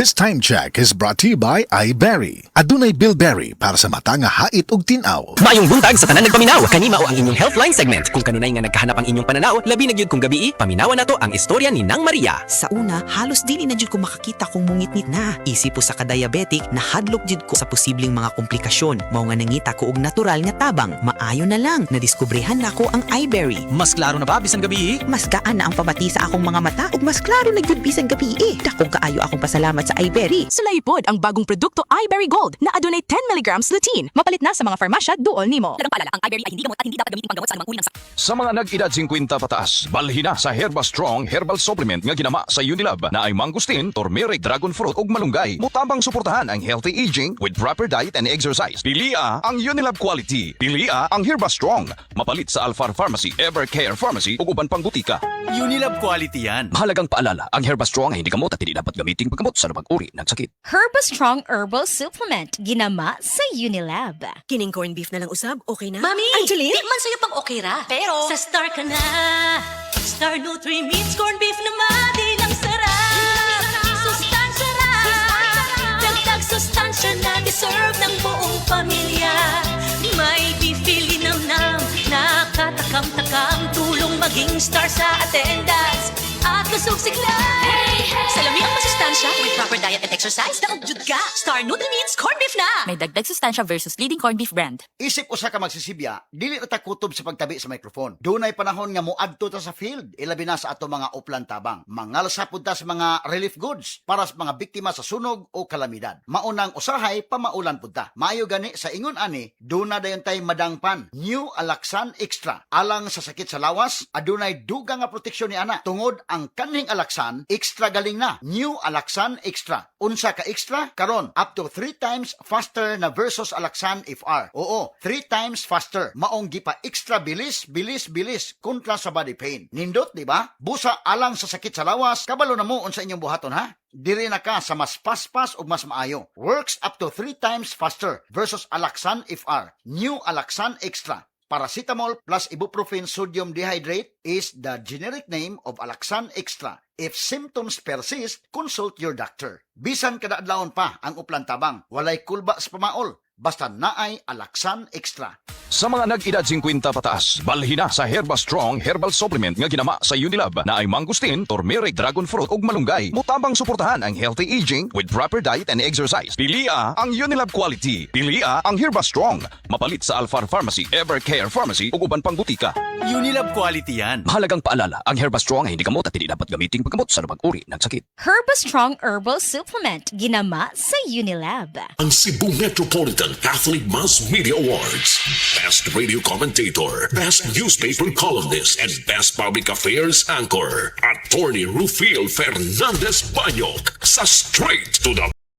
This time check is brought to you by iBerry. Adunay Bilberry para sa mata nga hait ug tinaw. Mayong buntag sa tanan nagpaminaw. Kani mao ang inyong Healthline segment. Kung kanunay nga nagkahanap ang inyong pananaw, labi na gyud kung gabii, paminawan nato ang istorya ni Nang Maria. Sa una, halos dili na jud ko makakita kung mungit-ngit na. Isip po sa ka-diabetic, nahadlok jud ko sa posibleng mga komplikasyon. Mao nga nangita ko og natural nga tabang. Maayo na lang, nadiskubrihan na ko ang iBerry. Mas klaro na ba bisan gabii? Mas gaan na ang pabati sa akong mga mata ug mas klaro na jud bisan gabi. Dakong kaayo akong pasalamat sa iBerry. Sulaipod ang bagong produkto iBerry Gold na adunay 10 mg lutein. Mapalit na sa mga farmasya duol nimo. Dagang paalala, ang iBerry ay hindi gamot at hindi dapat gamitin panggamot sa anumang uri ng sakit. Sa mga nag-edad 50 pataas, balhin na sa Herba Strong Herbal Supplement nga ginama sa Unilab na ay mangustin, turmeric, dragon fruit ug malunggay. Mutabang suportahan ang healthy aging with proper diet and exercise. Pilia ang Unilab quality. Pilia ang Herba Strong. Mapalit sa Alfar Pharmacy, Evercare Pharmacy ug uban pang butika. Unilab quality yan. Mahalagang paalala, ang Herba Strong ay hindi gamot at hindi dapat gamitin paggamot sa anumang uri ng sakit. Herba Strong Herbal Supplement, ginama sa Unilab. Kining corned beef na lang usab, okay na? Mami! Angeline? Di man sa'yo pang okay ra. Pero sa Star ka na. Star Nutri means corned beef na madilang sarap. Sustansya ra. Dagdag sustansya na deserve ng buong pamilya. May beefy linamnam, nakatakam-takam, tulong maging star sa attendance. At kusog sigla. Salami ang masustansya with proper diet and exercise. Daog ka. Star Nutri means corned beef na. May dagdag sustansya versus leading corned beef brand. Isip usa ka magsisibya, dili ra ta kutob sa pagtabi sa microphone. Dunay panahon nga moadto ta sa field, ilabi na sa ato mga uplan tabang. Mangalsa pud ta sa mga relief goods para sa mga biktima sa sunog o kalamidad. Maunang usahay pamaulan pud ta. Maayo gani sa ingon ani, duna dayon tay madangpan. New Alaxan Extra. Alang sa sakit sa lawas, adunay dugang nga proteksyon ni ana. Tungod ang kanhing Alaxan, extra galing na. New Alaxan Extra. Unsa ka extra? Karon, up to 3 times faster na versus Alaxan FR. Oo, 3 times faster. Maong gipa extra bilis kontra sa body pain. Nindot, di ba? Busa alang sa sakit sa lawas, kabalo na mo unsa inyong buhaton ha? Diri na ka sa mas paspas o mas maayo. Works up to 3 times faster versus Alaxan FR. New Alaxan Extra. Paracetamol plus ibuprofen sodium dehydrate is the generic name of Alaxan Extra. If symptoms persist, consult your doctor. Bisan kada adlawon pa ang uplan tabang, walay kulba sa pamaol. Basta naay Alaxan Extra. Sa mga nag-edad 50 pataas, balhin na sa Herba Strong Herbal Supplement nga ginama sa Unilab na ay mangustin, turmeric, dragon fruit ug malunggay. Mutabang suportahan ang healthy aging with proper diet and exercise. Pilia ang Unilab quality. Pilia ang Herba Strong. Mapalit sa Alfar Pharmacy, Evercare Pharmacy ug uban pang butika. Unilab quality yan. Mahalagang paalala, ang Herba Strong ay hindi gamot at hindi dapat gamitin paggamot sa anumang uri ng sakit. Herba Strong Herbal Supplement, ginama sa Unilab. Ang Cebu Metropolitan Catholic Mass Media Awards. Best Radio Commentator, Best Newspaper Columnist, and Best Public Affairs Anchor. Attorney Rufil Fernandez Banyok sa Straight to the